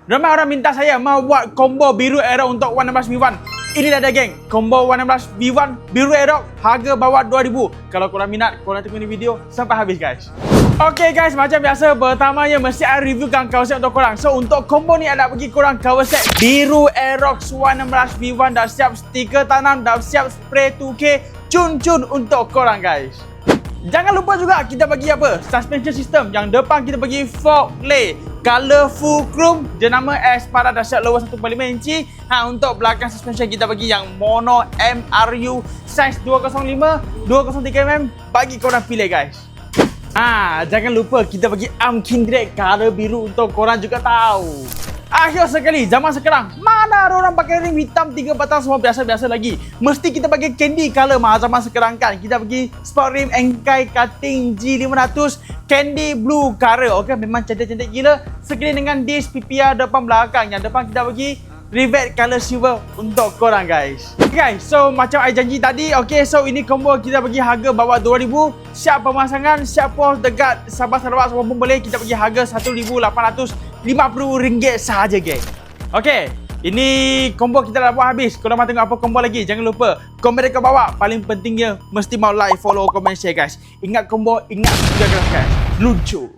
Ramai orang minta saya mau buat combo biru Aerox untuk 116V1. Ini dah ada geng, combo 116V1 biru Aerox harga bawah 2000. Kalau korang minat, korang tengok ni video sampai habis guys. Okay guys, macam biasa pertamanya mesti saya reviewkan cover set untuk korang. So untuk combo ni ada bagi korang cover set biru Aerox 116V1. Dah siap stiker tanam, dah siap spray 2K cun-cun untuk korang guys. Jangan lupa juga kita bagi apa? Suspension system. Yang depan kita bagi fork lay colorful chrome jenama Espada dahsyat lower 1.5 inci. Untuk belakang suspension kita bagi yang mono MRU size 205 203mm. Bagi korang pilih guys. Jangan lupa kita bagi arm kindred color biru untuk korang juga tahu. Akhir sekali, zaman sekarang mana ada orang pakai rim hitam 3 batang semua biasa-biasa lagi. Mesti kita bagi candy color zaman sekarang kan. Kita bagi sport rim Engkai cutting G500 candy blue color. Okey, memang cantik-cantik gila. Sekali dengan disc PPR depan belakang. Yang depan kita bagi rivet color silver untuk korang guys. Okay guys, so macam I janji tadi, okay, so ini combo kita bagi harga bawah 2000. Siap pemasangan, siap pos dekat Sabah Sarawak semua pun boleh. Kita bagi harga RM1,850 sahaja geng. Okay, ini combo kita dah buat habis. Korang mau tengok apa combo lagi, jangan lupa komen dekat bawah. Paling pentingnya mesti mau like, follow, komen, share guys. Ingat combo, ingat subscribe guys. Lucu.